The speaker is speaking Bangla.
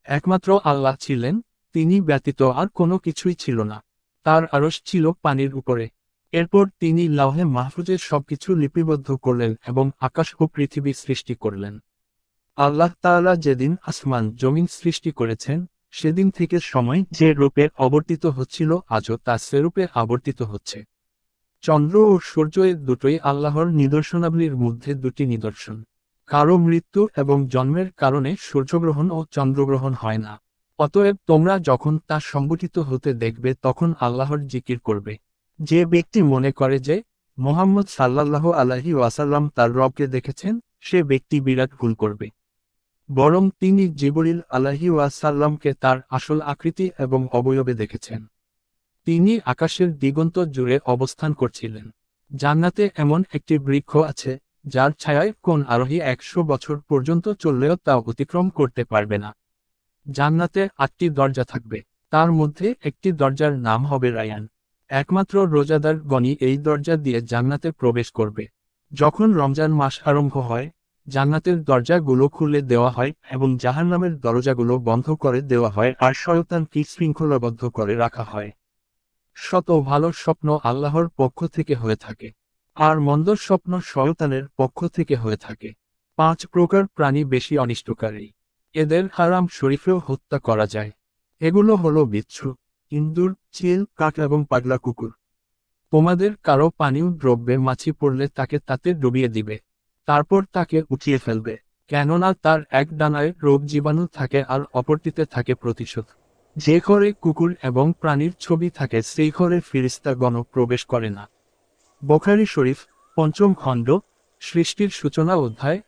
একমাত্র আল্লাহ ছিলেন, তিনি ব্যতীত আর কোনো কিছুই ছিল না। তার আরশ ছিল পানির উপরে। এরপর তিনি লাওহে মাহফুজে সবকিছু লিপিবদ্ধ করলেন এবং আকাশ ও পৃথিবী সৃষ্টি করলেন। আল্লাহ তাআলা যেদিন আসমান জমিন সৃষ্টি করেছেন, সেদিন থেকে সময় যে রূপে অবর্তিত হচ্ছিল আজও তা সেরূপে আবর্তিত হচ্ছে। চন্দ্র ও সূর্য এর দুটোই আল্লাহর নিদর্শনাবলীর মধ্যে দুটি নিদর্শন। কারো মৃত্যু এবং জন্মের কারণে সূর্যগ্রহণ ও চন্দ্রগ্রহণ হয় না। অতএব তোমরা যখন তা সংগঠিত হতে দেখবে তখন আল্লাহর জিকির করবে। যে ব্যক্তি মনে করে যে মুহাম্মদ সাল্লাল্লাহু আলাইহি ওয়াসাল্লাম তার রবকে দেখেছেন, সে ব্যক্তি বিরাট ভুল করবে। বরং তিনি জিবরিল আলাইহি ওয়াসাল্লামকে তার আসল আকৃতি এবং অবয়বে দেখেছেন। তিনি আকাশের দিগন্ত জুড়ে অবস্থান করছিলেন। জান্নাতে এমন একটি বৃক্ষ আছে, যার ছায়ায় কোন আরোহী 100 বছর পর্যন্ত চললেও তা অতিক্রম করতে পারবে না। জান্নাতে 8টি দরজা থাকবে, তার মধ্যে একটি দরজার নাম হবে রায়ান। একমাত্র রোজাদার গণই এই দরজা দিয়ে জান্নাতে প্রবেশ করবে। যখন রমজান মাস আরম্ভ হয়, জান্নাতের দরজাগুলো খুলে দেওয়া হয় এবং জাহান্নামের দরজাগুলো বন্ধ করে দেওয়া হয় আর শয়তানকে শৃঙ্খলাবদ্ধ করে রাখা হয়। শত ভালো স্বপ্ন আল্লাহর পক্ষ থেকে হয়ে থাকে, আর মন্দ স্বপ্ন শয়তানের পক্ষ থেকে হয়ে থাকে। 5 প্রকার প্রাণী বেশি অনিষ্টকারী, এদের হারাম শরীফেও হত্যা করা যায়। এগুলো হলো বিচ্ছু, ইন্দুর, চিল, কাক এবং পাগলা কুকুর। তোমাদের কারো পানীয় দ্রব্যে মাছি পড়লে তাকে তাতে ডুবিয়ে দিবে, তারপর তাকে উঠিয়ে ফেলবে, কেননা তার এক ডানায় রোগ জীবাণু থাকে আর অপরটিতে থাকে প্রতিশোধ। যে ঘরে কুকুর এবং প্রাণীর ছবি থাকে সেই ঘরে ফিরিস্তাগণ প্রবেশ করে না। বুখারী শরীফ, 5ম খণ্ড, সৃষ্টির সূচনা অধ্যায়,